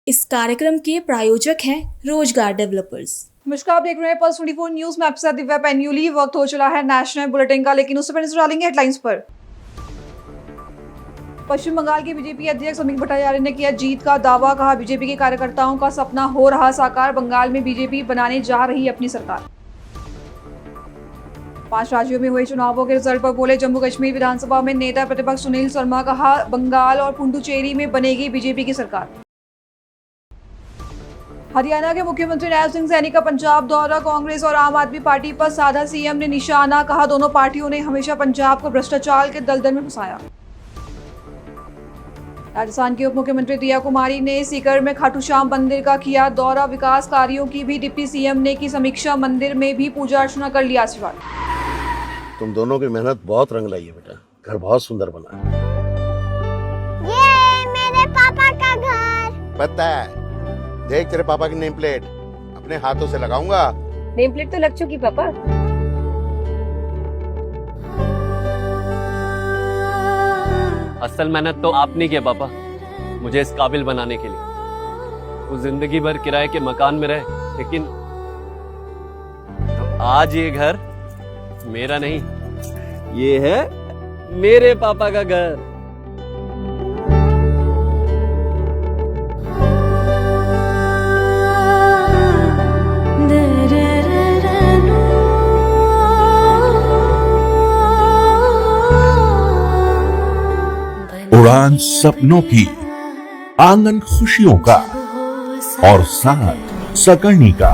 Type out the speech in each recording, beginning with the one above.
इस कार्यक्रम के प्रायोजक हैं रोजगार डेवलपर्स। नमस्कार, आप देख रहे हैं पल्स 24 न्यूज में आपके साथ दिव्या पैन्यूली। वक्त हो चला है नेशनल बुलेटिन का, लेकिन उससे पहले डालेंगे हेडलाइंस पर। पश्चिम बंगाल के बीजेपी अध्यक्ष अमित भट्टाचार्य ने किया जीत का दावा, कहा बीजेपी के कार्यकर्ताओं का सपना हो रहा साकार, बंगाल में बीजेपी बनाने जा रही अपनी सरकार। 5 राज्यों में हुए चुनावों के रिजल्ट पर बोले जम्मू कश्मीर विधानसभा में नेता प्रतिपक्ष सुनील शर्मा, कहा बंगाल और पुडुचेरी में बनेगी बीजेपी की सरकार। हरियाणा के मुख्यमंत्री नैब सिंह सैनी का पंजाब दौरा, कांग्रेस और आम आदमी पार्टी पर साधा सीएम ने निशाना, कहा दोनों पार्टियों ने हमेशा पंजाब को भ्रष्टाचार के दलदल में फंसाया। राजस्थान की उप मुख्यमंत्री दिया कुमारी ने सीकर में खाटू श्याम मंदिर का किया दौरा, विकास कार्यों की भी डिप्टी सीएम ने की समीक्षा, मंदिर में भी पूजा अर्चना कर लिया आशीर्वाद। तुम दोनों की मेहनत बहुत रंग लाई है बेटा, घर बहुत सुंदर बना है। ये मेरे पापा का घर। पता है, देख तेरे पापा की नेम प्लेट अपने हाथों से लगाऊंगा। नेम प्लेट तो लग चुकी पापा। असल मेहनत तो आपने किया पापा, मुझे इस काबिल बनाने के लिए। वो जिंदगी भर किराए के मकान में रहे, लेकिन तो आज ये घर मेरा नहीं, ये है मेरे पापा का घर। उड़ान सपनों की, आंगन खुशियों का और साथ सकर्णी का।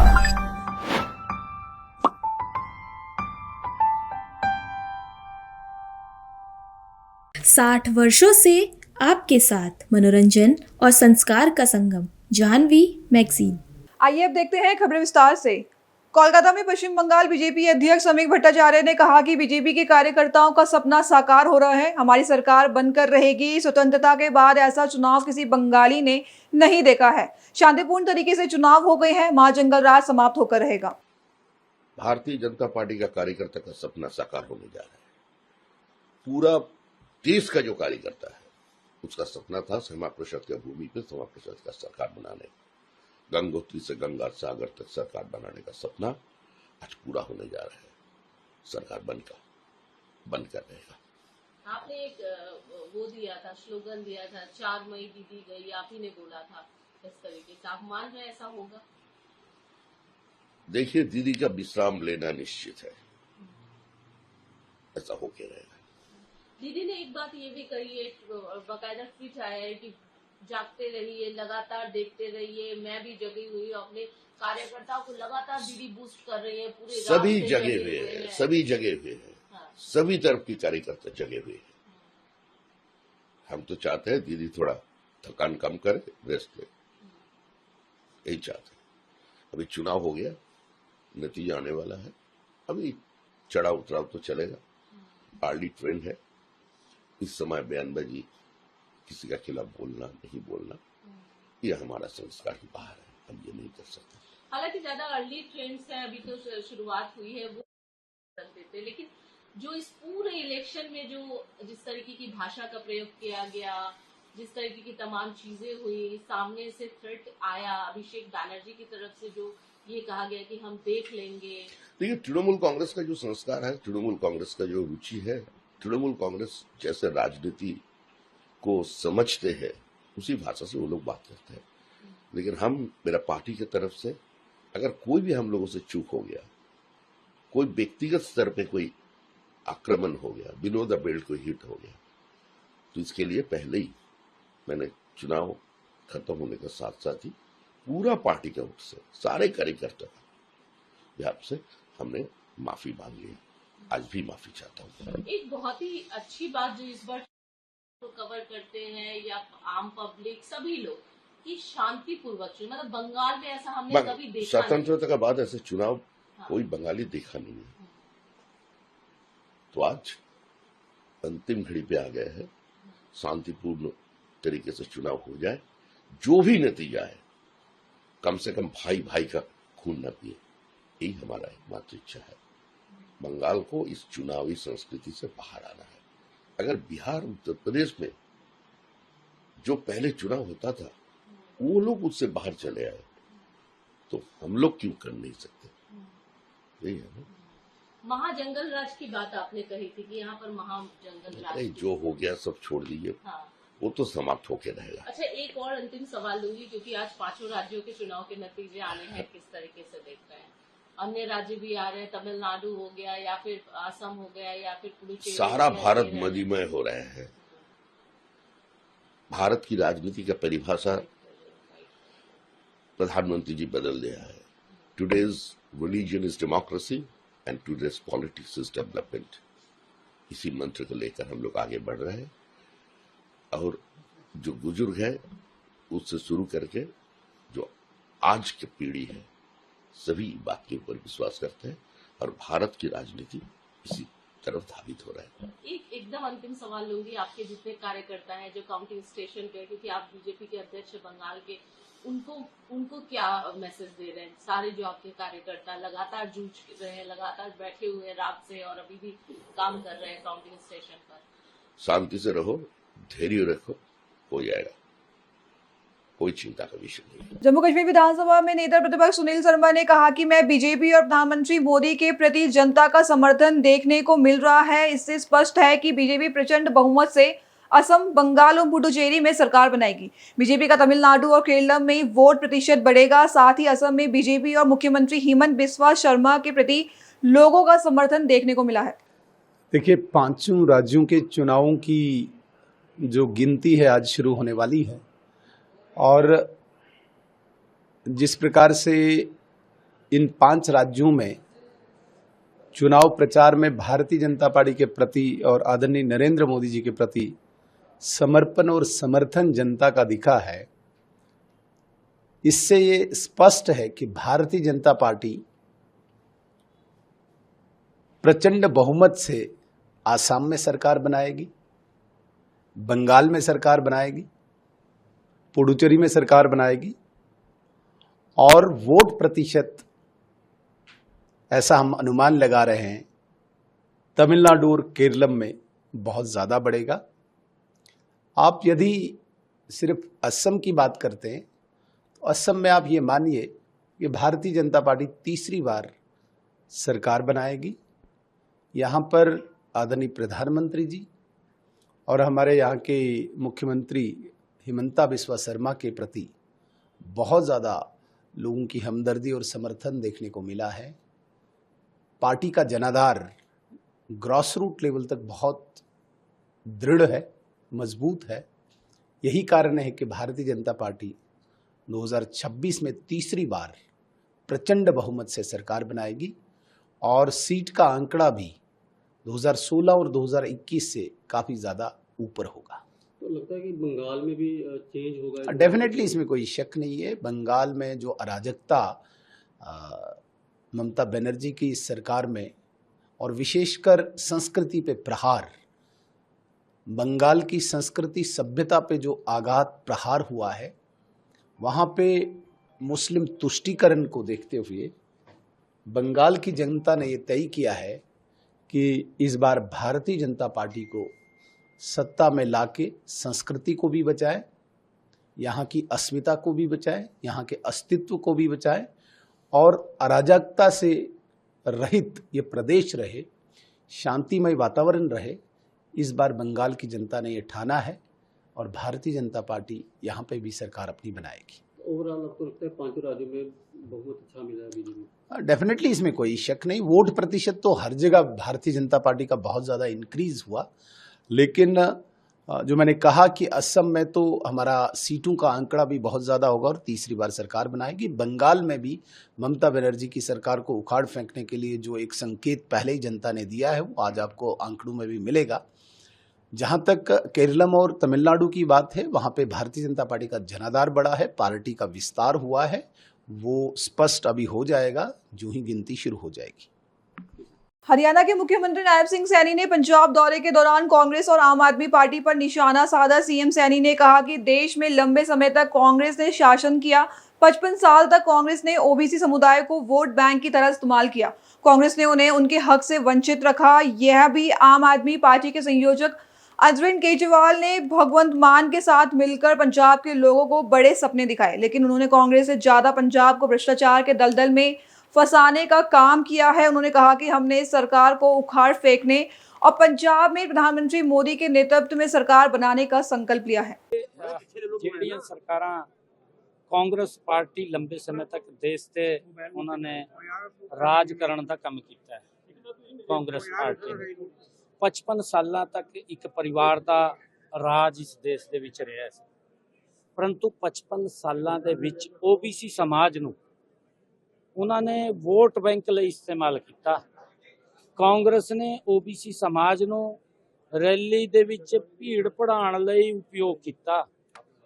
साठ वर्षों से आपके साथ मनोरंजन और संस्कार का संगम, जाह्नवी मैगजीन। आइए अब देखते हैं खबरें विस्तार से। कोलकाता में पश्चिम बंगाल बीजेपी अध्यक्ष अमित भट्टाचार्य ने कहा कि बीजेपी के कार्यकर्ताओं का सपना साकार हो रहा है, हमारी सरकार बनकर रहेगी। स्वतंत्रता के बाद ऐसा चुनाव किसी बंगाली ने नहीं देखा है। शांतिपूर्ण तरीके से चुनाव हो गए हैं, महाजंगल राज समाप्त होकर रहेगा। भारतीय जनता पार्टी का कार्यकर्ता का सपना साकार होने जा रहा है। पूरा देश का जो कार्यकर्ता है उसका सपना था श्यामा प्रसाद की भूमि पे श्यामा प्रसाद का सरकार बनाने, गंगोत्री से गंगा सागर तक सरकार बनाने का सपना आज पूरा होने जा रहा है। सरकार बनकर रहेगा। आपने एक वो दिया था, स्लोगन दिया था, 4 मई दीदी गई, आप ही ने बोला था इस तरीके से, आप मान रहे ऐसा होगा? देखिए, दीदी का विश्राम लेना निश्चित है, ऐसा होके रहेगा। दीदी ने एक बात ये भी कही है, बाकायदा ट्वीट आया है कि जागते रहिए, लगातार देखते रहिए, मैं भी जगी हुई हूँ, अपने कार्यकर्ताओं को लगातार दीदी बूस्ट कर रही है, पूरे सभी जगे हुए हैं, सभी जगे हुए हैं। हाँ। सभी तरफ की कार्यकर्ता जगे हुए हैं। हम तो चाहते हैं दीदी थोड़ा थकान कम करे, रेस्ट ले, यही चाहते हैं। अभी चुनाव हो गया, नतीजा आने वाला है, अभी चढ़ाव उतराव तो चलेगा। अर्ली ट्रेन है, इस समय बयानबाजी, किसी का खिलाफ बोलना नहीं बोलना, ये हमारा संस्कार ही बाहर है, हम ये नहीं कर सकते। हालांकि ज्यादा अर्ली ट्रेंड्स हैं, अभी तो शुरुआत हुई है, वो कर देते, लेकिन जो इस पूरे इलेक्शन में जो जिस तरीके की भाषा का प्रयोग किया गया, जिस तरीके की तमाम चीजें हुई, सामने से थ्रेट आया अभिषेक बैनर्जी की तरफ से, जो ये कहा गया कि हम देख लेंगे। देखिए, तृणमूल कांग्रेस का जो संस्कार है, तृणमूल कांग्रेस का जो रुचि है, तृणमूल कांग्रेस जैसे राजनीति को समझते हैं उसी भाषा से वो लोग बात करते हैं। लेकिन हम, मेरा पार्टी की तरफ से अगर कोई भी हम लोगों से चूक हो गया, कोई व्यक्तिगत स्तर पे कोई आक्रमण हो गया, बिलो द बेल्ट कोई हिट हो गया, तो इसके लिए पहले ही मैंने चुनाव खत्म होने के साथ साथ ही पूरा पार्टी के ओर से सारे कार्यकर्ता से हमने माफी मांग ली। आज भी माफी चाहता हूँ। एक बहुत ही अच्छी बात जो इस बार तो कवर करते हैं या आम पब्लिक सभी लोग कि शांतिपूर्वक, मतलब बंगाल में ऐसा हमने कभी देखा नहीं। स्वतंत्रता के बाद ऐसे चुनाव कोई बंगाली देखा नहीं है। तो आज अंतिम घड़ी पे आ गए हैं, शांतिपूर्ण तरीके से चुनाव हो जाए, जो भी नतीजा है कम से कम भाई भाई का खून न पिए, यही हमारा एकमात्र इच्छा है। बंगाल को इस चुनावी संस्कृति से बाहर आना है। अगर बिहार, उत्तर प्रदेश में जो पहले चुनाव होता था वो लोग उससे बाहर चले आए, तो हम लोग क्यों कर नहीं सकते? यही है ना। महाजंगल राज की बात आपने कही थी कि यहाँ पर महाजंगल राज अरे जो हो गया सब छोड़ दीजिए, हाँ। वो तो समाप्त होके रहेगा। अच्छा, एक और अंतिम सवाल लूंगी, क्योंकि आज 5 राज्यों के चुनाव के नतीजे आने हैं, किस तरीके से देख रहे हैं? अन्य राज्य भी आ रहे हैं, तमिलनाडु हो गया या फिर असम हो गया या फिर पुडुचेरी, सारा भारत मदीमय हो रहे हैं। भारत की राजनीति का परिभाषा प्रधानमंत्री जी बदल दिया है। Today's religion is democracy and today's politics is development. इसी मंत्र को लेकर हम लोग आगे बढ़ रहे हैं, और जो बुजुर्ग है उससे शुरू करके जो आज की पीढ़ी है, सभी बात के ऊपर विश्वास करते हैं, और भारत की राजनीति इसी तरफ धावित हो रहा है। एकदम अंतिम सवाल लूंगी, आपके जितने कार्यकर्ता हैं जो काउंटिंग स्टेशन पे, क्योंकि आप बीजेपी के अध्यक्ष बंगाल के, उनको क्या मैसेज दे रहे हैं? सारे जो आपके कार्यकर्ता लगातार जूझ रहे हैं, लगातार बैठे हुए हैं रात से, और अभी भी काम कर रहे हैं काउंटिंग स्टेशन पर। शांति से रहो, धैर्य रखो, हो जाएगा, कोई चिंता का विषय नहीं। जम्मू कश्मीर विधानसभा में नेता प्रतिपक्ष सुनील शर्मा ने कहा कि मैं बीजेपी और प्रधानमंत्री मोदी के प्रति जनता का समर्थन देखने को मिल रहा है। इससे स्पष्ट है कि बीजेपी प्रचंड बहुमत से असम, बंगाल और पुडुचेरी में सरकार बनाएगी। बीजेपी का तमिलनाडु और केरल में वोट प्रतिशत बढ़ेगा। साथ ही असम में बीजेपी और मुख्यमंत्री हेमंत बिस्वा शर्मा के प्रति लोगों का समर्थन देखने को मिला है। देखिए, 5 राज्यों के चुनावों की जो गिनती है आज शुरू होने वाली है, और जिस प्रकार से इन 5 राज्यों में चुनाव प्रचार में भारतीय जनता पार्टी के प्रति और आदरणीय नरेंद्र मोदी जी के प्रति समर्पण और समर्थन जनता का दिखा है, इससे ये स्पष्ट है कि भारतीय जनता पार्टी प्रचंड बहुमत से आसाम में सरकार बनाएगी, बंगाल में सरकार बनाएगी, पुडुचेरी में सरकार बनाएगी, और वोट प्रतिशत ऐसा हम अनुमान लगा रहे हैं तमिलनाडु और केरलम में बहुत ज़्यादा बढ़ेगा। आप यदि सिर्फ असम की बात करते हैं तो असम में आप ये मानिए कि भारतीय जनता पार्टी तीसरी बार सरकार बनाएगी। यहाँ पर आदरणीय प्रधानमंत्री जी और हमारे यहाँ के मुख्यमंत्री हिमंता बिस्वा शर्मा के प्रति बहुत ज़्यादा लोगों की हमदर्दी और समर्थन देखने को मिला है। पार्टी का जनाधार ग्रॉस रूट लेवल तक बहुत दृढ़ है, मजबूत है। यही कारण है कि भारतीय जनता पार्टी 2026 में तीसरी बार प्रचंड बहुमत से सरकार बनाएगी, और सीट का आंकड़ा भी 2016 और 2021 से काफ़ी ज़्यादा ऊपर होगा। तो लगता है कि बंगाल में भी चेंज होगा? डेफिनेटली, इसमें कोई शक नहीं है। बंगाल में जो अराजकता ममता बनर्जी की सरकार में, और विशेषकर संस्कृति पे प्रहार, बंगाल की संस्कृति सभ्यता पे जो आघात प्रहार हुआ है, वहाँ पे मुस्लिम तुष्टीकरण को देखते हुए बंगाल की जनता ने ये तय किया है कि इस बार भारतीय जनता पार्टी को सत्ता में लाके संस्कृति को भी बचाए, यहाँ की अस्मिता को भी बचाए, यहाँ के अस्तित्व को भी बचाए, और अराजकता से रहित ये प्रदेश रहे, शांतिमय वातावरण रहे। इस बार बंगाल की जनता ने ये ठाना है, और भारतीय जनता पार्टी यहाँ पे भी सरकार अपनी बनाएगी। ओवरऑल आपको लगता है 5 राज्यों में बहुत अच्छा मिला है बीजेपी? डेफिनेटली, इसमें कोई शक नहीं। वोट प्रतिशत तो हर जगह भारतीय जनता पार्टी का बहुत ज़्यादा इंक्रीज हुआ, लेकिन जो मैंने कहा कि असम में तो हमारा सीटों का आंकड़ा भी बहुत ज़्यादा होगा और तीसरी बार सरकार बनाएगी। बंगाल में भी ममता बनर्जी की सरकार को उखाड़ फेंकने के लिए जो एक संकेत पहले ही जनता ने दिया है, वो आज आपको आंकड़ों में भी मिलेगा। जहाँ तक केरलम और तमिलनाडु की बात है, वहाँ पे भारतीय जनता पार्टी का जनाधार बढ़ा है, पार्टी का विस्तार हुआ है, वो स्पष्ट अभी हो जाएगा जो ही गिनती शुरू हो जाएगी। हरियाणा के मुख्यमंत्री नायब सिंह सैनी ने पंजाब दौरे के दौरान कांग्रेस और आम आदमी पार्टी पर निशाना साधा। सीएम सैनी ने कहा कि देश में लंबे समय तक कांग्रेस ने शासन किया। 55 साल तक कांग्रेस ने ओबीसी समुदाय को वोट बैंक की तरह इस्तेमाल किया। कांग्रेस ने उन्हें उनके हक से वंचित रखा। यह भी आम आदमी पार्टी के संयोजक अरविंद केजरीवाल ने भगवंत मान के साथ मिलकर पंजाब के लोगों को बड़े सपने दिखाए, लेकिन उन्होंने कांग्रेस से ज्यादा पंजाब को भ्रष्टाचार के दलदल में फंसाने का काम किया है। उन्होंने कहा कि हमने इस सरकार को उखाड़ फेंकने और पंजाब में प्रधानमंत्री मोदी के नेतृत्व में सरकार बनाने का संकल्प लिया है। ਜਿਹੜੀਆਂ ਸਰਕਾਰਾਂ ਕਾਂਗਰਸ ਪਾਰਟੀ ਲੰਬੇ ਸਮੇਂ ਤੱਕ ਦੇਸ਼ ਤੇ ਉਹਨਾਂ ਨੇ ਰਾਜ ਕਰਨ ਦਾ ਕੰਮ ਕੀਤਾ ਹੈ। ਕਾਂਗਰਸ ਪਾਰਟੀ ਨੇ 55 ਸਾਲਾਂ ਤੱਕ ਇੱਕ ਪਰਿਵਾਰ ਦਾ ਰਾਜ ਇਸ ਦੇਸ਼ ਦੇ ਵਿੱਚ ਰਿਹਾ ਸੀ, ਪਰੰਤੂ 55 ਸਾਲਾਂ ਦੇ ਵਿੱਚ ਓਬੀਸੀ ਸਮਾਜ ਨੂੰ ਉਹਨਾਂ ਨੇ ਵੋਟ ਬੈਂਕ ਲਈ ਇਸਤੇਮਾਲ ਕੀਤਾ। ਕਾਂਗਰਸ ਨੇ ਓਬੀਸੀ ਸਮਾਜ ਨੂੰ ਰੈਲੀ ਦੇ ਵਿੱਚ ਭੀੜ ਭੜਾਉਣ ਲਈ ਉਪਯੋਗ ਕੀਤਾ,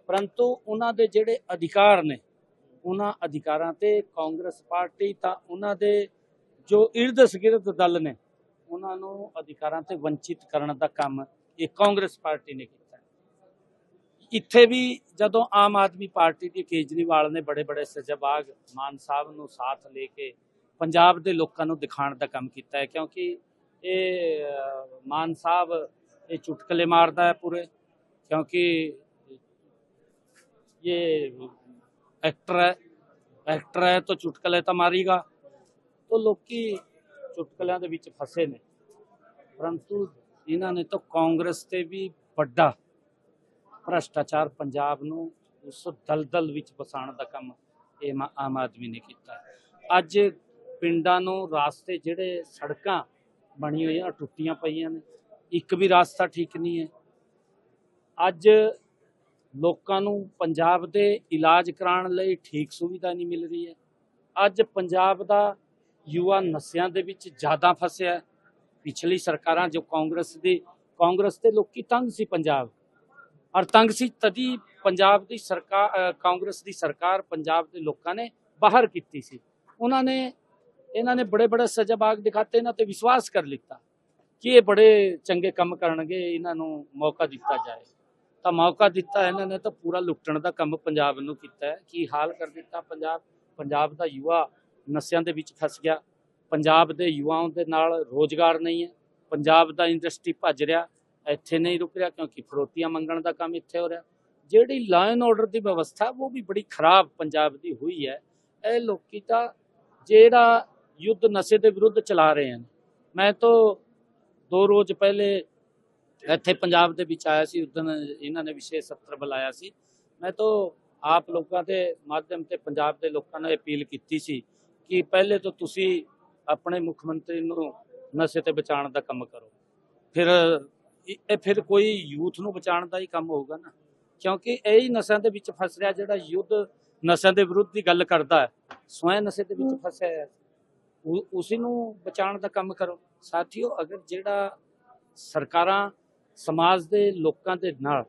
ਪਰੰਤੂ ਉਹਨਾਂ ਦੇ ਜਿਹੜੇ ਅਧਿਕਾਰ ਨੇ ਉਹਨਾਂ ਅਧਿਕਾਰਾਂ ਤੇ ਕਾਂਗਰਸ ਪਾਰਟੀ ਤਾਂ ਉਹਨਾਂ ਦੇ ਜੋ ਇਰਦ ਗਿਰਦ ਦਲ ਨੇ ਉਹਨਾਂ ਨੂੰ ਅਧਿਕਾਰਾਂ ਤੇ ਵੰਚਿਤ ਕਰਨ ਦਾ ਕੰਮ ਇਹ ਕਾਂਗਰਸ ਪਾਰਟੀ ਨੇ ਕੀਤਾ। ਇੱਥੇ ਵੀ ਜਦੋਂ ਆਮ ਆਦਮੀ ਪਾਰਟੀ ਦੀ ਕੇਜਰੀਵਾਲ ਨੇ ਬੜੇ ਬੜੇ ਸਜਾਬਾਗ ਮਾਨ ਸਾਹਿਬ ਨੂੰ ਸਾਥ ਲੈ ਕੇ ਪੰਜਾਬ ਦੇ ਲੋਕਾਂ ਨੂੰ ਦਿਖਾਉਣ ਦਾ ਕੰਮ ਕੀਤਾ ਹੈ, ਕਿਉਂਕਿ ਇਹ ਮਾਨ ਸਾਹਿਬ ਇਹ ਚੁਟਕਲੇ ਮਾਰਦਾ ਹੈ ਪੂਰੇ, क्योंकि ये एक्टर है तो चुटकले तो मारेगा, तो लोग चुटकलियां दे विच फसे ने, परंतु इन्होंने तो कांग्रेस ते भी बड़ा भ्रष्टाचार पंजाब नूं उस दलदल विच फसाण दा काम ये आम आदमी ने किया। अज पिंडां नूं रास्ते जिहड़े सड़कां बनी हुई टुटियां पईयां ने, एक भी रास्ता ठीक नहीं है। अज लोकां नूं पंजाब दे इलाज कराउण लई ठीक सुविधा नहीं मिल रही है। अज पंजाब दा युवा नशियां दे विच ज़्यादा फसिया है। पिछली सरकारां जो कांग्रेस दे लोकी तंग सी पंजाब, और तंग सी तदी पंजाब दी सरकार कांग्रेस दी सरकार पंजाब दे लोकां ने बाहर कीती सी। उन्होंने इन्होंने बड़े बड़े सजाबाग दिखाते, इन्हां ते विश्वास कर लिता कि ये बड़े चंगे काम करनगे, इन्हों मौका दिता जाए। तो मौका दिता इन्होंने तो पूरा लुट्टण का काम पंजाब नूं कीता है। की हाल कर दिता पंजाब दा युवा नशियां दे विच फस गया। पंजाब दे युवाओं दे नाल रोजगार नहीं है। पंजाब दा इंडस्ट्री भज रहा, इत्थे नहीं रुक रहा, क्योंकि फरोतियां मंगण का काम इत्थे हो रहा। जिहड़ी लॉ एंड ऑर्डर की व्यवस्था वो भी बड़ी खराब पंजाब की हुई है। ये लोग जिहड़ा युद्ध नशे के विरुद्ध चला रहे हैं। मैं तो 2 रोज़ पहले इत्थे पंजाब दे विच आया सी, उस दिन इन्होंने विशेष सत्र बुलाया सी। मैं तो आप लोगों के माध्यम से पंजाब के लोगों ने अपील की सी कि पहले तो तुसी अपने मुख्यमंत्री नूं नशे ते बचाने का काम करो, फिर कोई यूथ नूं बचाने का ही काम होगा ना, क्योंकि यही नशा के विच फस रहा। जिहड़ा युद्ध नशा के विरुद्ध की गल करता है, स्वयं नशे के विच फसिया है, उसी नूं बचाने का काम करो। साथियों, अगर जिहड़ा सरकारां समाज के लोगों के नाल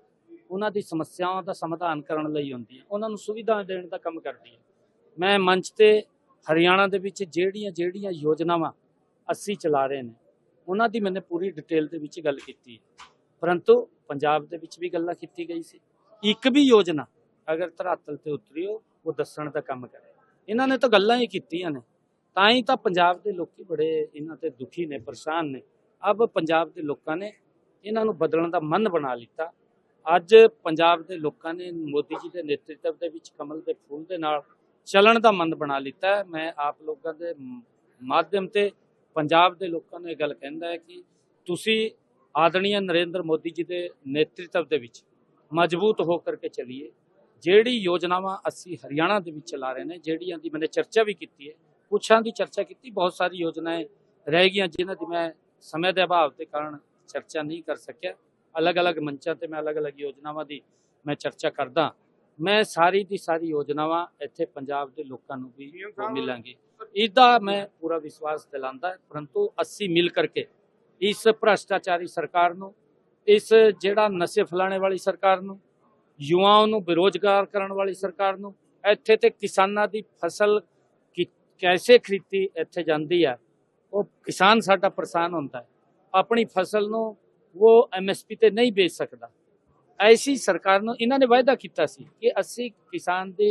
उन्हां दी समस्याओं का समाधान करने लई आउंदी है, उन्हां नूं सुविधा देने का काम करती है। मैं मंच ते हरियाणा दे विच ਜਿਹੜੀਆਂ योजनावां असी चला रहे हैं उन्हां दी मैंने पूरी डिटेल दे विच गल कीती है, परंतु पंजाब दे विच भी गल्लां कीती गई सी। एक भी योजना अगर धरातल ते उतरी हो वो दस्सण दा काम करे। इन्हां ने तो गल्लां ही कीतियां ने, तां ही तां पंजाब दे लोकी बड़े इन्हां ते दुखी ने, परेशान ने। अब पंजाब के लोगों ने इन्हां नूं बदलण दा मन बना लिता। अज पंजाब के लोगों ने मोदी जी के नेतृत्व के विच कमल के फूल के नाल चलन का मन बना लिता है। मैं आप लोगों के माध्यम से पंजाब के लोगों ने गल कहंदा है कि तुसी आदरणीय नरेंद्र मोदी जी के नेतृत्व के विच मजबूत होकर के चलिए। जिहड़ी योजनावां असी हरियाणा के विच चला रहे हैं, जिहड़ियां दी मैंने चर्चा भी की है, कुछां दी चर्चा की, बहुत सारी योजनाएं रह गई जिन्हां दी मैं समय के अभाव के कारण चर्चा नहीं कर सकिया। अलग अलग मंचां ते मैं अलग अलग योजनावां दी मैं चर्चा करदा। मैं सारी दी सारी योजनावां इत्थे पंजाब के लोगों नूं भी मिलांगी, इसदा मैं पूरा विश्वास दिलांदा। परंतु असी मिल करके इस भ्रष्टाचारी सरकार नूं, इस जिहड़ा नशे फैलाने वाली सरकार नूं, युवाओं नूं बेरोजगार करने वाली सरकार नूं, इत्थे ते किसानां दी फसल कैसे खरीदी इत्थे जांदी है, वो किसान साडा परेशान होंदा है, अपनी फसल नूं वो MSP ते नहीं बेच सकता। ऐसी सरकार नूं इन्हां ने वायदा कीता सी कि असी किसान दी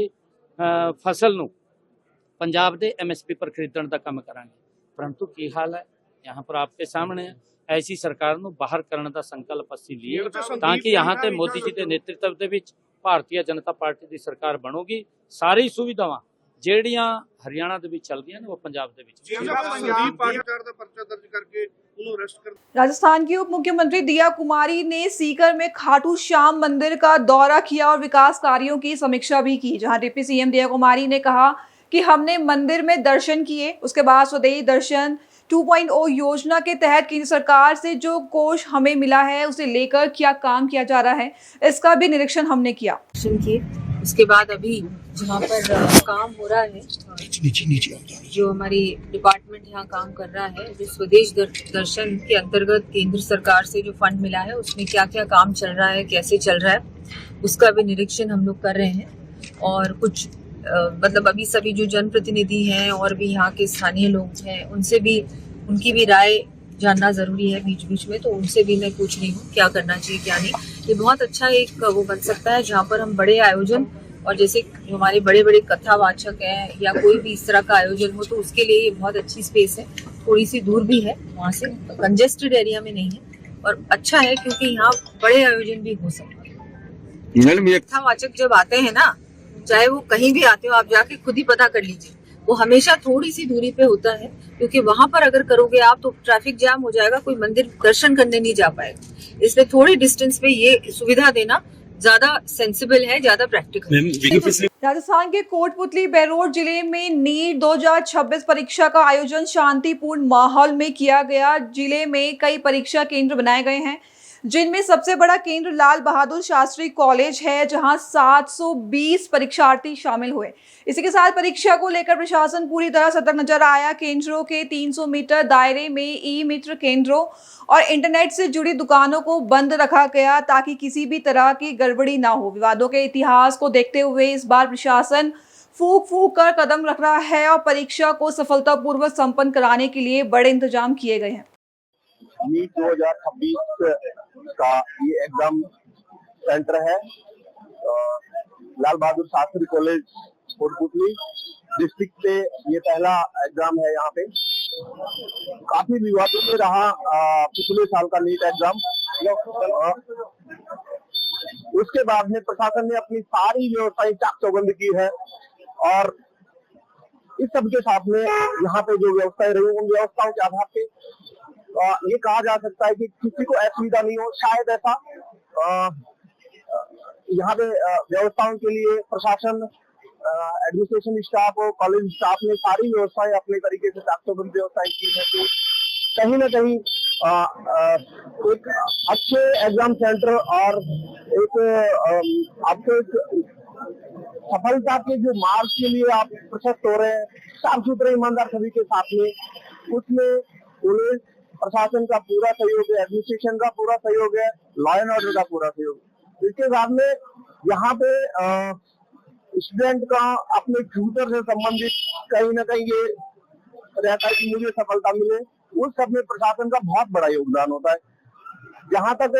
फसल नूं पंजाब दे MSP पर खरीदण दा काम करांगे, परंतु की हाल है यहाँ पर आपके सामने है। ਐਸੀ ਸਰਕਾਰ ਨੂੰ ਬਾਹਰ ਕਰਨ ਦਾ ਸੰਕਲਪ ਅਸੀਂ ਲਈਏ ਤਾਂ ਕਿ यहाँ ਤੇ ਮੋਦੀ ਜੀ ਦੇ ਨੇਤਰਤਵ ਦੇ ਵਿੱਚ ਭਾਰਤੀ ਜਨਤਾ ਪਾਰਟੀ ਦੀ ਸਰਕਾਰ ਬਣੂਗੀ। ਸਾਰੀ ਸੁਵਿਧਾਵਾਂ ਜਿਹੜੀਆਂ ਹਰਿਆਣਾ ਦੇ ਵਿੱਚ ਚੱਲਦੀਆਂ ਨੇ ਉਹ ਪੰਜਾਬ ਦੇ ਵਿੱਚ राजस्थान की उप मुख्यमंत्री दिया कुमारी ने सीकर में खाटू श्याम मंदिर का दौरा किया और विकास कार्यों की समीक्षा भी की, जहां डिप्टी सीएम दिया कुमारी ने कहा कि हमने मंदिर में दर्शन किए, उसके बाद स्वदेश दर्शन 2.0 योजना के तहत केंद्र सरकार से जो कोष हमें मिला है उसे लेकर क्या काम किया जा रहा है, इसका भी निरीक्षण हमने किया। उसके बाद अभी जहाँ पर काम हो रहा है, जो हमारी डिपार्टमेंट यहाँ काम कर रहा है, जो स्वदेश दर्शन के अंतर्गत केंद्र सरकार से जो फंड मिला है उसमें क्या क्या काम चल रहा है, कैसे चल रहा है, उसका भी निरीक्षण हम लोग कर रहे हैं। और कुछ मतलब अभी सभी जो जनप्रतिनिधि हैं और भी यहाँ के स्थानीय लोग हैं उनसे भी उनकी भी राय जानना जरूरी है बीच बीच में, तो उनसे भी मैं पूछ रही हूँ क्या करना चाहिए क्या नहीं। ये बहुत अच्छा एक वो बन सकता है जहाँ पर हम बड़े आयोजन और जैसे हमारे बड़े बड़े कथावाचक हैं या कोई भी इस तरह का आयोजन हो तो उसके लिए ये बहुत अच्छी स्पेस है। थोड़ी सी दूर भी है वहाँ से, कंजेस्टेड एरिया में नहीं है और अच्छा है क्योंकि यहाँ बड़े आयोजन भी हो सकते हैं। कथावाचक जब आते हैं ना, चाहे वो कहीं भी आते हो, आप जाके खुद ही पता कर लीजिए, वो हमेशा थोड़ी सी दूरी पे होता है क्योंकि वहां पर अगर करोगे आप तो ट्रैफिक जाम हो जाएगा, कोई मंदिर दर्शन करने नहीं जा पाएगा। इसलिए थोड़ी डिस्टेंस पे ये सुविधा देना ज्यादा सेंसिबल है, ज्यादा प्रैक्टिकल। राजस्थान के कोटपुतली बेरोड जिले में नीट 2026 परीक्षा का आयोजन शांतिपूर्ण माहौल में किया गया। जिले में कई परीक्षा केंद्र बनाए गए हैं, जिनमें सबसे बड़ा केंद्र लाल बहादुर शास्त्री कॉलेज है, जहां 720 परीक्षार्थी शामिल हुए। इसी के साथ परीक्षा को लेकर प्रशासन पूरी तरह सतर्क नजर आया। केंद्रों के 300 मीटर दायरे में ई मित्र केंद्रों और इंटरनेट से जुड़ी दुकानों को बंद रखा गया ताकि किसी भी तरह की गड़बड़ी ना हो। विवादों के इतिहास को देखते हुए इस बार प्रशासन फूंक फूंक कर कदम रख रहा है और परीक्षा को सफलतापूर्वक संपन्न कराने के लिए बड़े इंतजाम किए गए हैं। नीट 2026 का ये एग्जाम सेंटर है लाल बहादुर शास्त्री कॉलेज कोटपुतली डिस्ट्रिक्ट से ये पहला एग्जाम है। यहाँ पे काफी विवादों में रहा पिछले साल का नीट एग्जाम। उसके बाद में प्रशासन ने अपनी सारी व्यवस्थाएं चाक चौबंद की है और इस सब के साथ में यहाँ पे जो व्यवस्थाएं रही उन व्यवस्थाओं के आधार पे ये कहा जा सकता है कि किसी को असुविधा नहीं हो। शायद ऐसा यहाँ पे व्यवस्थाओं के लिए प्रशासन, एडमिनिस्ट्रेशन स्टाफ और कॉलेज स्टाफ ने सारी व्यवस्थाएं अपने तरीके से चाकचौबंद व्यवस्थाएं की है, तो कहीं ना कहीं एक अच्छे एग्जाम सेंटर और एक आपको एक सफलता के जो मार्ग के लिए आप प्रशस्त हो रहे हैं, साफ सुथरे ईमानदार सभी के साथ में, उसमें पुलिस प्रशासन का पूरा सहयोग है, एडमिनिस्ट्रेशन का पूरा सहयोग है, लॉ एंड ऑर्डर का पूरा सहयोग। इसके साथ में यहाँ पे स्टूडेंट का अपने फ्यूचर से संबंधित कहीं ना कहीं ये रहता है कि मुझे सफलता मिले, उस सब में प्रशासन का बहुत बड़ा योगदान होता है। जहाँ तक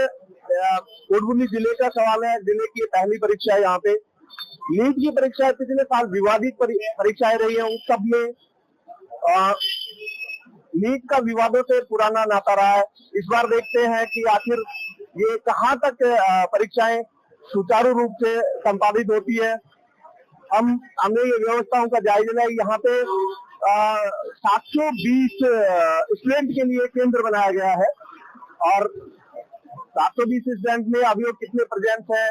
कोटपुतली जिले का सवाल है, जिले की पहली परीक्षा है यहाँ पे नीट की परीक्षा। पिछले साल विवादित परीक्षाएं रही है, उस सब में नीट का विवादों से पुराना नाता रहा है। इस बार देखते हैं कि आखिर ये कहाँ तक परीक्षाएं सुचारू रूप से संपादित होती है। हमने ये व्यवस्थाओं का जायजा लिया। यहाँ पे 720 स्टूडेंट के लिए केंद्र बनाया गया है और 720 स्टूडेंट में अभी कितने प्रेजेंट है,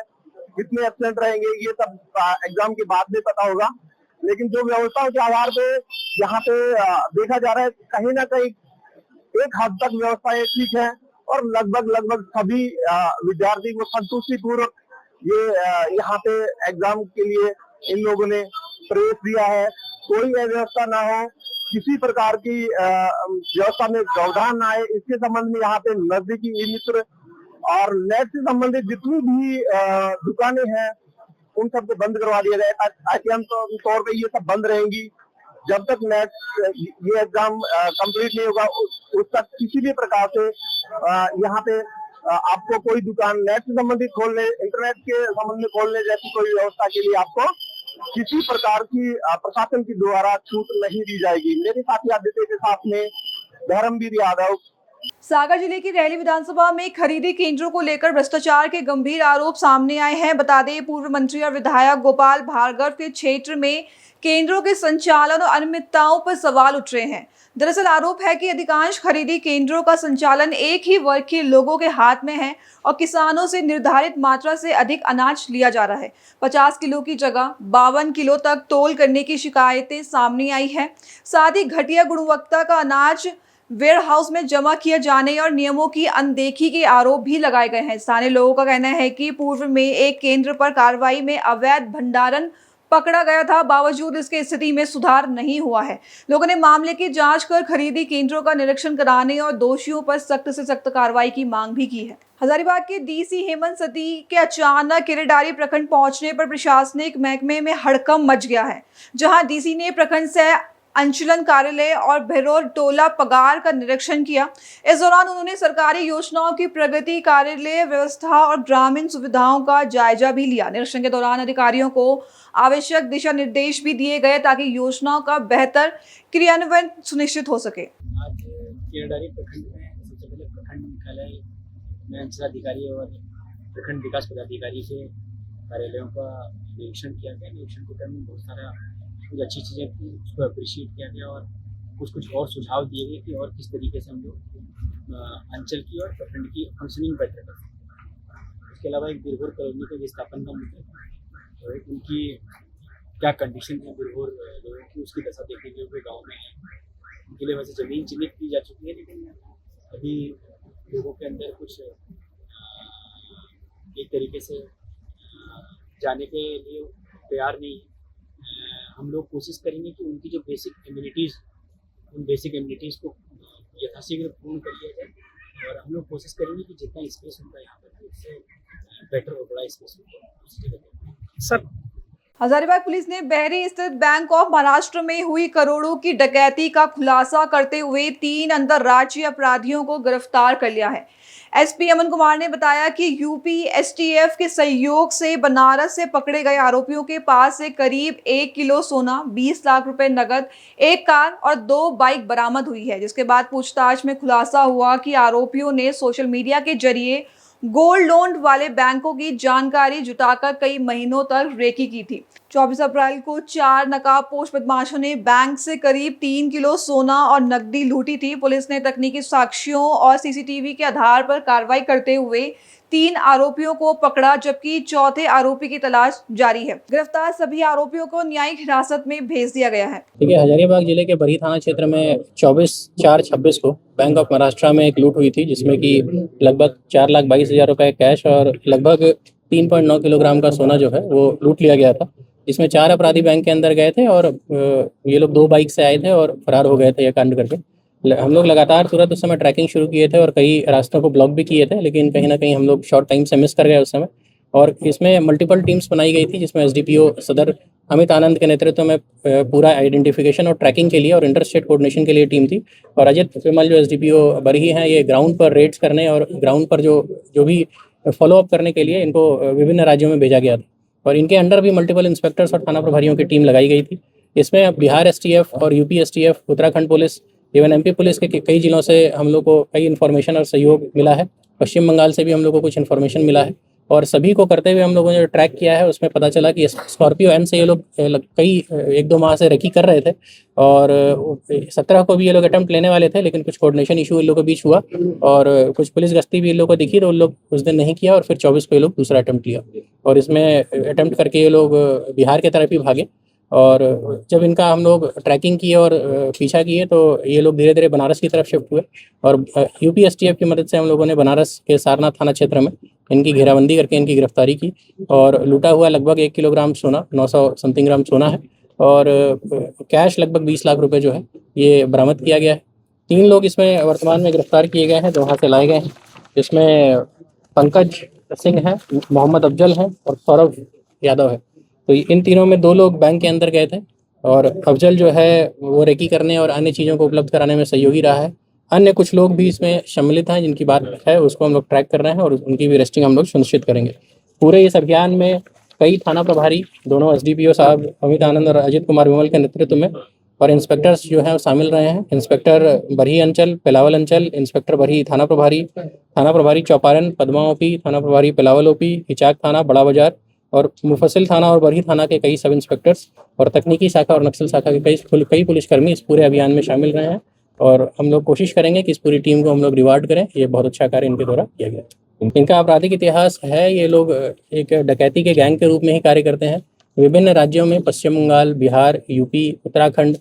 कितने एब्सेंट रहेंगे, ये सब एग्जाम के बाद में पता होगा। लेकिन जो व्यवस्थाओं के आधार पे यहाँ पे देखा जा रहा है, कहीं ना कहीं एक हद तक व्यवस्थाएं ठीक है और लगभग सभी विद्यार्थी को संतुष्टि पूर्वक ये यहाँ पे एग्जाम के लिए इन लोगों ने प्रवेश दिया है। कोई अव्यवस्था ना हो, किसी प्रकार की व्यवस्था में व्यवधान ना आए, इसके संबंध में यहाँ पे नजदीकी ई मित्र और नेट से संबंधित जितनी भी दुकानें हैं उन सबको बंद करवा दिया गया है। एहतियातन तौर पे ये सब बंद रहेंगी जब तक नेट ये एग्जाम कंप्लीट नहीं होगा, उस तक किसी भी प्रकार से यहाँ पे आपको कोई दुकान नेट से संबंधित खोलने, इंटरनेट के संबंध में खोलने जैसी कोई व्यवस्था के लिए आपको किसी प्रकार की प्रशासन के द्वारा छूट नहीं दी जाएगी। मेरे साथी आदित्य के साथ में धर्मवीर यादव। सागर जिले की रैली विधानसभा में खरीदी केंद्रों को लेकर भ्रष्टाचार के गंभीर आरोप सामने आए हैं। बता दें, पूर्व मंत्री और विधायक गोपाल भार्गव के क्षेत्र में केंद्रों के संचालन और अनियमितताओं पर सवाल उठ रहे हैं। दरअसल आरोप है कि अधिकांश खरीदी केंद्रों का संचालन एक ही वर्ग के लोगों के हाथ में है और किसानों से निर्धारित मात्रा से अधिक अनाज लिया जा रहा है। 50 किलो की जगह 52 किलो तक तौल करने की शिकायतें सामने आई है। साथ ही घटिया गुणवत्ता का अनाज वेयर हाउस में जमा किए जाने और नियमों की अनदेखी के आरोप भी लगाए गए हैं। स्थानीय लोगों का कहना है कि पूर्व में एक केंद्र पर कार्रवाई में अवैध भंडारण पकड़ा गया था, बावजूद इसके स्थिति में सुधार नहीं हुआ है। लोगों ने मामले की जांच कर खरीदी केंद्रों का निरीक्षण कराने और दोषियों पर सख्त से सख्त कार्रवाई की मांग भी की है। हजारीबाग के डीसी हेमंत सती के अचानक किरेडारी प्रखंड पहुंचने पर प्रशासनिक महकमे में हड़कंप मच गया है, जहां डीसी ने प्रखंड से अंचलन कार्यालय और भैरोर टोला पगार का निरीक्षण किया। इस दौरान उन्होंने सरकारी योजनाओं की प्रगति, कार्यालय व्यवस्था और ग्रामीण सुविधाओं का जायजा भी लिया। निरीक्षण के दौरान अधिकारियों को आवश्यक दिशा निर्देश भी दिए गए ताकि योजनाओं का बेहतर क्रियान्वयन सुनिश्चित हो सके। आज केरडारी प्रखंड में सबसे पहले प्रखंड मुख्यालय में अंचलाधिकारी और प्रखंड विकास पदाधिकारी के कार्यालयों का निरीक्षण किया गया। निरीक्षण के क्रम में बहुत सारा कुछ अच्छी चीज़ें थी, उसको अप्रिशिएट किया गया और कुछ और सुझाव दिए गए कि और किस तरीके से हम लोग अंचल की और प्रखंड की फंक्शनिंग बेटर कर सकते हैं। उसके अलावा एक बिरहोर कॉलोनी के विस्थापन का मुद्दा और उनकी क्या कंडीशन है बिरहोर लोगों की, उसकी दशा देखने हुए गाँव में है। उनके लिए वैसे ज़मीन चिन्हित की जा चुकी है, लेकिन अभी लोगों के अंदर कुछ एक तरीके से जाने के लिए तैयार नहीं है। हम लोग कोशिश करेंगे कि उनकी जो बेसिक एम्यूनिटीज़ को यथाशीघ्र पूर्ण कर लिया जाए और हम लोग कोशिश करेंगे कि जितना स्पेस होगा यहाँ पर उससे बेटर और बड़ा स्पेस होगा सर। हजारीबाग पुलिस ने बहरी स्थित बैंक ऑफ महाराष्ट्र में हुई करोड़ों की डकैती का खुलासा करते हुए 3 अंतर्राज्यीय अपराधियों को गिरफ्तार कर लिया है। एसपी अमन कुमार ने बताया कि यूपी एसटीएफ के सहयोग से बनारस से पकड़े गए आरोपियों के पास से करीब 1 किलो सोना, 20 लाख रुपए नगद, 1 कार और 2 बाइक बरामद हुई है। जिसके बाद पूछताछ में खुलासा हुआ कि आरोपियों ने सोशल मीडिया के जरिए गोल्ड लोन वाले बैंकों की जानकारी जुटाकर कई महीनों तक रेकी की थी। 24 अप्रैल को 4 नकाबपोश बदमाशों ने बैंक से करीब 3 किलो सोना और नकदी लूटी थी। पुलिस ने तकनीकी साक्ष्यों और सीसीटीवी के आधार पर कार्रवाई करते हुए 3 आरोपियों को पकड़ा, जबकि चौथे आरोपी की तलाश जारी है। गिरफ्तार सभी आरोपियों को न्यायिक हिरासत में भेज दिया गया है। देखिए, हजारीबाग जिले के बरही थाना क्षेत्र में 24/4/26 को बैंक ऑफ महाराष्ट्र में एक लूट हुई थी, जिसमें कि लगभग 4,22,000 रुपए कैश और लगभग 3.9 किलोग्राम का सोना जो है वो लूट लिया गया था। इसमें 4 अपराधी बैंक के अंदर गए थे और ये लोग 2 बाइक से आए थे और फरार हो गए थे ये कांड करके। हम लोग लगातार तुरंत उस समय ट्रैकिंग शुरू किए थे और कई रास्तों को ब्लॉक भी किए थे, लेकिन कहीं ना कहीं हम लोग शॉर्ट टाइम से मिस कर गए उस समय। और इसमें मल्टीपल टीम्स बनाई गई थी, जिसमें एसडीपीओ सदर अमित आनंद के नेतृत्व में पूरा आइडेंटिफिकेशन और ट्रैकिंग के लिए और इंटर स्टेट कोऑर्डिनेशन के लिए टीम थी। और अजित विमल जो एसडीपीओ बरही हैं, ये ग्राउंड पर रेड्स करने और ग्राउंड पर जो भी फॉलोअप करने के लिए इनको विभिन्न राज्यों में भेजा गया था। और इनके अंडर भी मल्टीपल इंस्पेक्टर्स और थाना प्रभारियों की टीम लगाई गई थी। इसमें बिहार एसटीएफ और UP STF, Uttarakhand police, even MP police के कई जिलों से हम लोग को कई इन्फॉर्मेशन और सहयोग मिला है। पश्चिम बंगाल से भी हम लोग को कुछ इन्फॉर्मेशन मिला है और सभी को करते हुए हम लोगों ने जो ट्रैक किया है उसमें पता चला कि स्कॉर्पियो एन से ये लोग कई 1-2 माह से रेकी कर रहे थे और 17 को भी ये लोग अटेम्प्ट लेने वाले थे, लेकिन कुछ कोऑर्डिनेशन इशू इन लोगों के बीच हुआ और कुछ पुलिस गश्ती भी इन लोगों को दिखी तो उन लोग उस दिन नहीं किया और फिर 24 को ये लोग दूसरा अटेम्प्ट लिया और इसमें अटेम्प्ट करके ये लोग बिहार की तरफ ही भागे। और जब इनका हम लोग ट्रैकिंग किए और पीछा किए तो ये लोग धीरे धीरे बनारस की तरफ शिफ्ट हुए और यूपी एसटीएफ की मदद से हम लोगों ने बनारस के सारनाथ थाना क्षेत्र में इनकी घेराबंदी करके इनकी गिरफ्तारी की और लूटा हुआ लगभग 1 किलोग्राम सोना, 900 समथिंग ग्राम सोना है और कैश लगभग 20 लाख रुपए जो है ये बरामद किया गया है। 3 लोग इसमें वर्तमान में गिरफ्तार किए गए हैं, जो वहाँ से लाए गए हैं। इसमें पंकज सिंह है, मोहम्मद अफजल है और सौरभ यादव है। तो इन तीनों में 2 लोग बैंक के अंदर गए थे और अफजल जो है वो रेकी करने और अन्य चीज़ों को उपलब्ध कराने में सहयोगी रहा है। अन्य कुछ लोग भी इसमें सम्मिलित हैं जिनकी बात है उसको हम लोग ट्रैक कर रहे हैं और उनकी भी रेस्टिंग हम लोग सुनिश्चित करेंगे। पूरे इस अभियान में कई थाना प्रभारी, दोनों एसडीपीओ साहब अमित आनंद और अजित कुमार विमल के नेतृत्व में और इंस्पेक्टर्स जो हैं वो शामिल रहे हैं। इंस्पेक्टर बरही अंचल, पिलावल अंचल, इंस्पेक्टर बरही थाना प्रभारी चौपारण, पदमा ओपी, थाना प्रभारी पिलावल ओपी, हिचाक थाना, बड़ा बाजार और मुफस्सिल थाना और बरही थाना के कई सब इंस्पेक्टर्स और तकनीकी शाखा और नक्सल शाखा के कई पुलिसकर्मी इस पूरे अभियान में शामिल रहे हैं। और हम लोग कोशिश करेंगे कि इस पूरी टीम को हम लोग रिवार्ड करें। ये बहुत अच्छा कार्य इनके द्वारा किया गया। इनका आपराधिक इतिहास है, ये लोग एक डकैती के गैंग के रूप में ही कार्य करते हैं। विभिन्न राज्यों में पश्चिम बंगाल, बिहार, यूपी, उत्तराखंड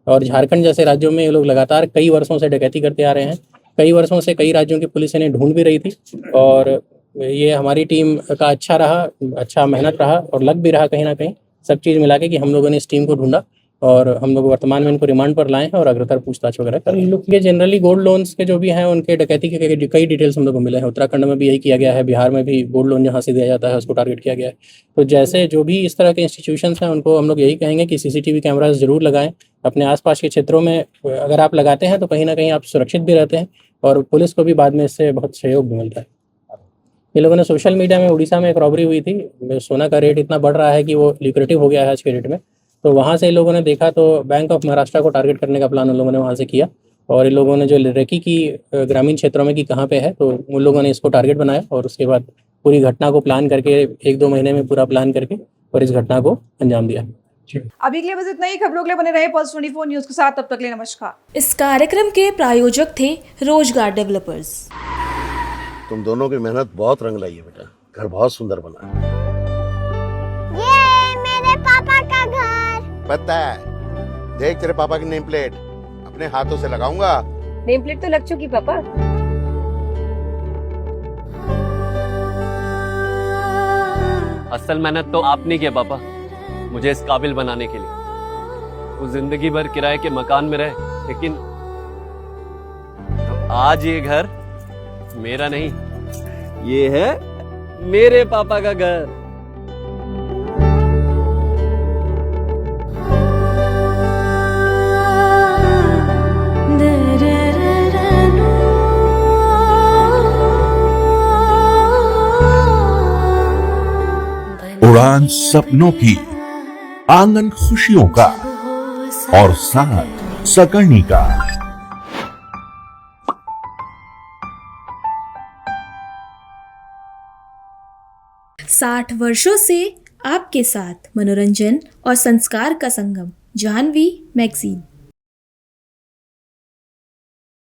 और झारखंड जैसे राज्यों में ये लोग लगातार कई वर्षों से डकैती करते आ रहे हैं। कई वर्षों से कई राज्यों की पुलिस इन्हें ढूंढ भी रही थी और ये हमारी टीम का अच्छा मेहनत रहा और लग भी रहा कहीं ना कहीं, सब चीज़ मिला के कि हम लोगों ने इस टीम को ढूंढा और हम लोग वर्तमान में इनको रिमांड पर लाए हैं और अग्रतर पूछताछ वगैरह कर रहे हैं। ये जनरली गोल्ड लोन्स के जो भी हैं उनके डकैती के कई डिटेल्स हम लोग को मिले हैं। उत्तराखंड में भी यही किया गया है, बिहार में भी गोल्ड लोन जहाँ से दिया जाता है उसको टारगेट किया गया है। तो जैसे जो भी इस तरह के इंस्टीट्यूशंस हैं उनको हम लोग यही कहेंगे कि CCTV कैमराज जरूर लगाएं अपने आसपास के क्षेत्रों में। अगर आप लगाते हैं तो कहीं ना कहीं आप सुरक्षित भी रहते हैं और पुलिस को भी बाद में इससे बहुत सहयोग भी मिलता है। ये लोगों ने सोशल मीडिया में उड़ीसा में एक रॉबरी हुई थी, सोना का रेट इतना बढ़ रहा है कि वो ल्यूक्रेटिव हो गया है आज के डेट में, तो वहाँ से इन लोगों ने देखा तो बैंक ऑफ महाराष्ट्र को टारगेट करने का प्लान उन लोगों ने वहाँ से किया और इन लोगों ने जो रेकी की ग्रामीण क्षेत्रों में कि कहाँ पे है तो उन लोगों ने इसको टारगेट बनाया और उसके बाद पूरी घटना को प्लान करके 1-2 महीने में पूरा प्लान करके और इस घटना को अंजाम दिया। अभी के लिए बस इतना ही। खबरों के लिए बने रहे पल्स 24 न्यूज के साथ। तब तक के लिए नमस्कार। इस कार्यक्रम के प्रायोजक थे रोजगार डेवलपर्स। तुम दोनों की मेहनत बहुत रंग लाई है बेटा, घर बहुत सुंदर बना है। ये मेरे पापा का घर। पता है, देख तेरे पापा की नेम प्लेट अपने हाथों से लगाऊंगा। नेम प्लेट तो लग चुकी पापा। असल मेहनत तो आपने की है पापा, मुझे इस काबिल बनाने के लिए। वो जिंदगी भर किराए के मकान में रहे, लेकिन आज ये घर मेरा नहीं, ये है मेरे पापा का घर। उड़ान सपनों की, आंगन खुशियों का और साथ सकर्णी का। 60 वर्षों से आपके साथ मनोरंजन और संस्कार का संगम, जाह्नवी मैगजीन।